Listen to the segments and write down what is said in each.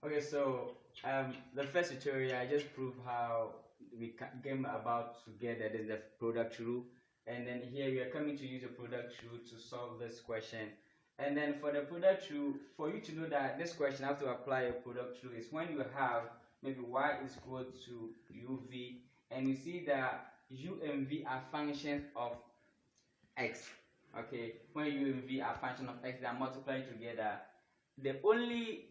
Okay, so the first tutorial I just proved how we came about to get that is the product rule, and then here we are coming to use the product rule to solve this question. And then for the product rule, for you to know that this question how to apply a product rule is when you have maybe y is equal to uv, and you see that u and v are functions of x. Okay, when u and v are functions of x, they are multiplying together. The only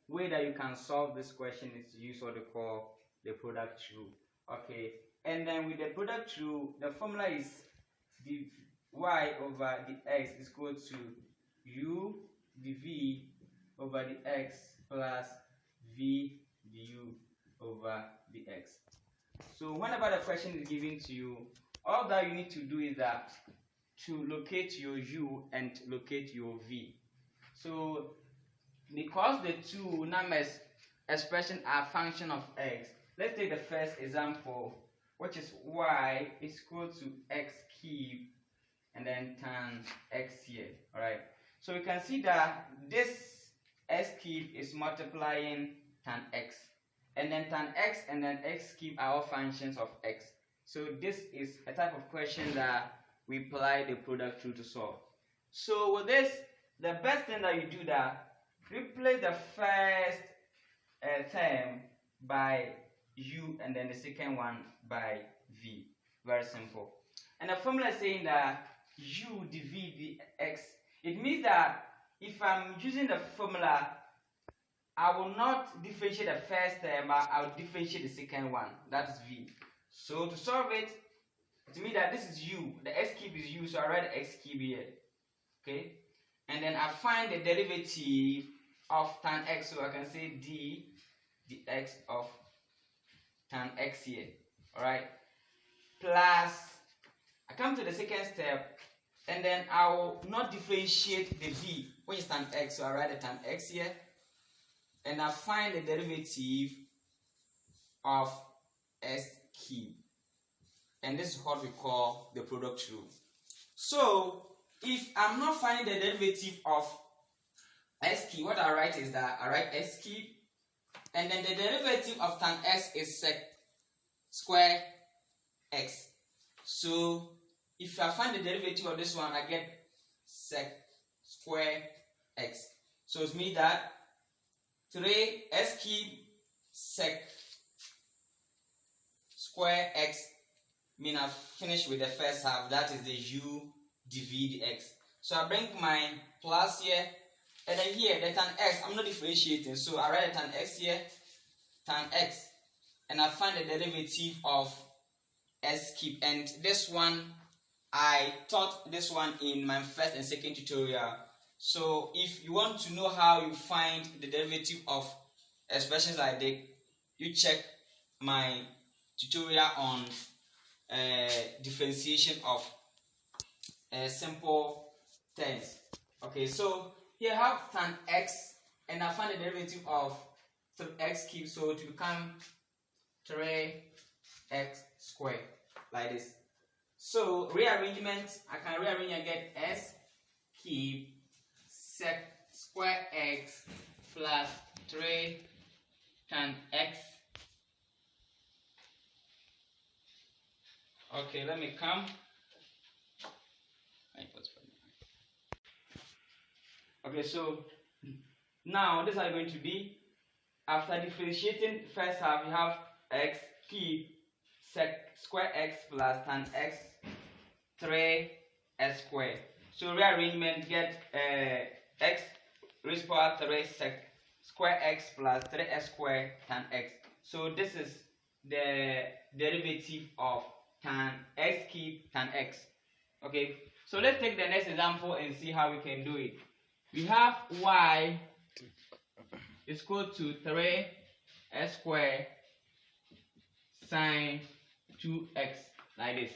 way that you can solve this question is to use what they call the product rule. Okay, and then with the product rule, the formula is the y over the x is equal to u dv over the x plus v du over the x. So whenever the question is given to you, all that you need to do is that to locate your u and locate your v. So because the two numbers expression are function of x, let's take the first example, which is y is equal to x cubed and then tan x here. All right, so we can see that this x cubed is multiplying tan x, and then tan x and then x cubed are all functions of x. So this is a type of question that we apply the product rule to solve. So with this, the best thing that you do that, replace the first term by u and then the second one by v. Very simple. And the formula is saying that u dv dx. It means that if I'm using the formula, I will not differentiate the first term, but I will differentiate the second one. That is v. So to solve it, it means that this is u. The x cube is u, so I write the x cube here. Okay, and then I find the derivative of tan x, so I can say d dx of tan x here. All right, plus I come to the second step, and then I will not differentiate the v, which is tan x, so I write the tan x here, and I find the derivative of s cube, and this is what we call the product rule. So if I'm not finding the derivative of s cube, what I write is that I write s cube, and then the derivative of tan x is sec square x. So if I find the derivative of this one, I get sec square x. So it means that 3s cube sec square x mean I've finished with the first half, that is the u dv dx. So I bring my plus here, and then here the tan x, I'm not differentiating, so I write the tan x here, tan x, and I find the derivative of s cube. And this one, I taught this one in my first and second tutorial. So if you want to know how you find the derivative of expressions like this, you check my tutorial on differentiation of simple terms. Okay, so here I have tan x, and I find the derivative of x cubed, so it will become 3x squared like this. So rearrangement, I can rearrange and get s cubed sec square x plus 3 tan x. Okay, let me come. Okay, so now this is how it's going to be. After differentiating first half, you have x cubed sec square x plus tan x 3s squared. So rearrangement, get x raised to power 3 sec square x plus 3s squared tan x. So this is the derivative of tan x cubed tan x. Okay, so let's take the next example and see how we can do it. We have y is equal to 3s squared sine 2x like this.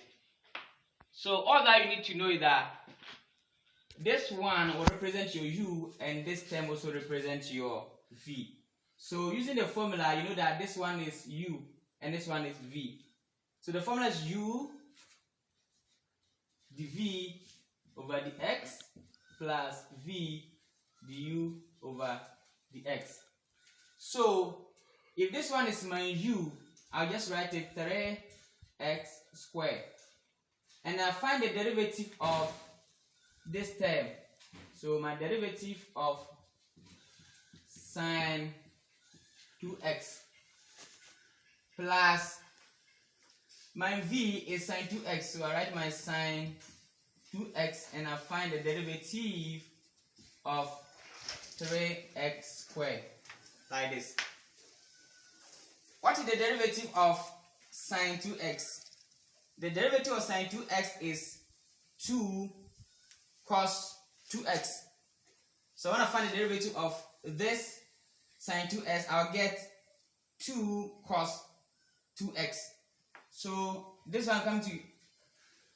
So all that you need to know is that this one will represent your u, and this term also represents your v. So using the formula, you know that this one is u and this one is v. So the formula is u dv over the x plus v du over the x. So if this one is my u, I'll just write it 3x squared. And I find the derivative of this term. So my derivative of sine 2x plus my v is sine 2x, so I write my sine 2x and I find the derivative of 3x squared like this. What is the derivative of sine 2x? The derivative of sine 2x is 2 cos 2x. So when I find the derivative of this sine 2x, I'll get 2 cos 2x. So this one comes to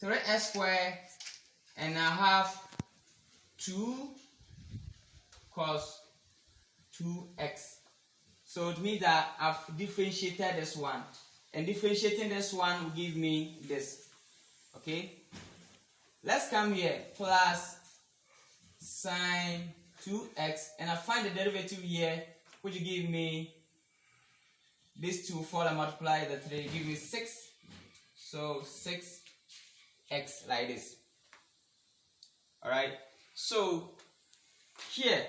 3x squared, and I have 2 cos 2x. So it means that I've differentiated this one, and differentiating this one will give me this. Okay, let's come here, plus sine 2x, and I find the derivative here, which will give me these 2, 4 and multiply the 3, give me 6. So 6x like this. Alright, so here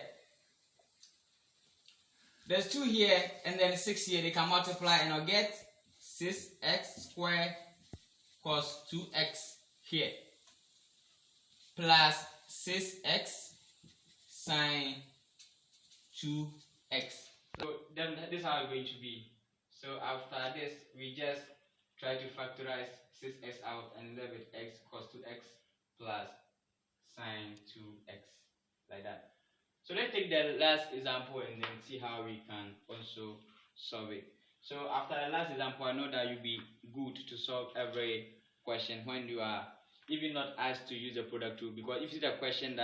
there's 2 here and then 6 here, they can multiply and I'll get 6x squared cos 2x here plus 6x sine 2x. So then this is how it's going to be. So after this, we just try to factorize 6x out and leave with x cos 2x plus sine 2x, like that. So let's take the last example and then see how we can also solve it. So after the last example, I know that you'll be good to solve every question when you are even not asked to use the product rule, because if you see the question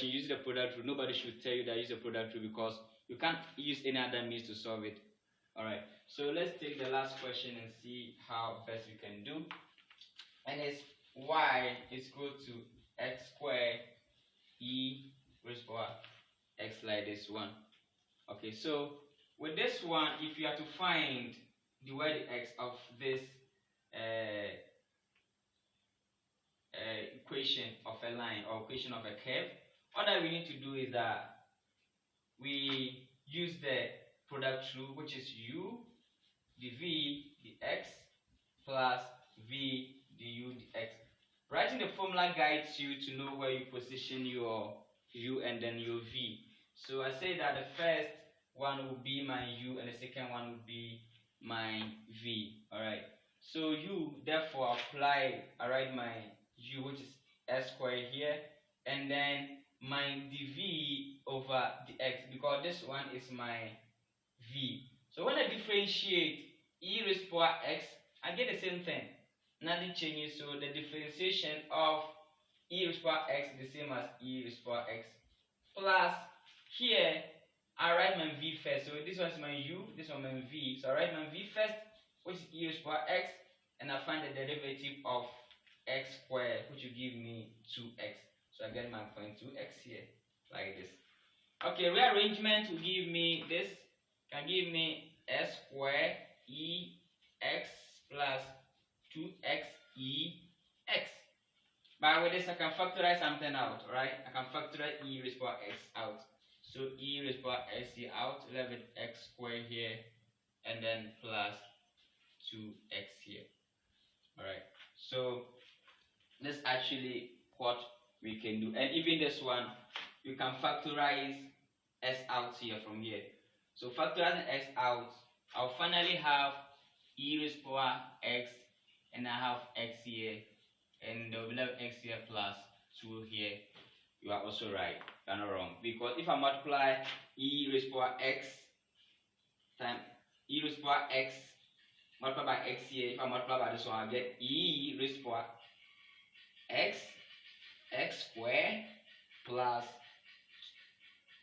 use the product rule, nobody should tell you that use the product rule, because you can't use any other means to solve it. Alright, so let's take the last question and see how best we can do. And it's y is equal to x squared e raised to power x, like this one. Okay, so with this one, if you are to find the y/x of this equation of a line or equation of a curve, all that we need to do is that we use the product rule, which is u dv dx plus v du dx. Writing the formula guides you to know where you position your u and then your v. So I say that the first one will be my u and the second one will be my v. Alright, so u, therefore I write my u, which is s squared here, and then my dv over dx, because this one is my v. So when I differentiate e raised to power x, I get the same thing. Nothing changes, so the differentiation of e raised to power x is the same as e raised to power x. Plus, here, I write my v first. So this one is my u, this one my v. So I write my v first, which is e raised to power x, and I find the derivative of x squared, which will give me 2x. So I get my point 2x here, like this. Okay, rearrangement will give me this, can give me s squared e x plus 2x e x. But with this, I can factorize something out, right? I can factorize e raised to power x out. So e raised to power x here out, left with x squared here, and then plus 2x here. Alright, so that's actually what we can do. And even this one, you can factorize s out here from here. So factorizing x out, I'll finally have e raised to power x, and I have x here, and there will be x here plus 2 here. You are also right, you are not wrong, because if I multiply e raised to power x times e raised to power x multiplied by x here, if I multiply by this one, I get e raised to power x squared plus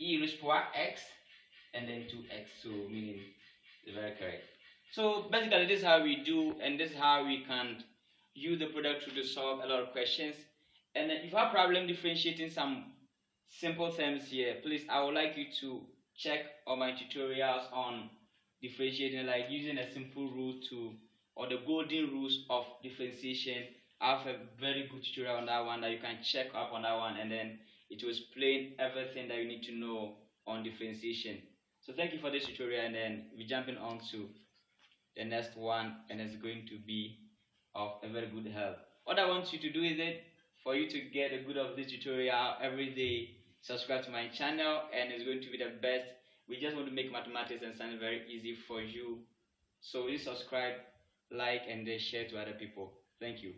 e raised to power x and then 2x, so meaning it's very correct. So basically this is how we do, and this is how we can use the product rule to solve a lot of questions. And then if you have problem differentiating some simple terms here, please, I would like you to check all my tutorials on differentiating, like using a simple rule or the golden rules of differentiation. I have a very good tutorial on that one that you can check up on that one, and then it will explain everything that you need to know on differentiation. So thank you for this tutorial, and then we're jumping on to the next one, and it's going to be of a very good help. What I want you to do is for you to get a good of this tutorial every day, subscribe to my channel, and it's going to be the best. We just want to make mathematics and science very easy for you. So please subscribe, like, and then share to other people. Thank you.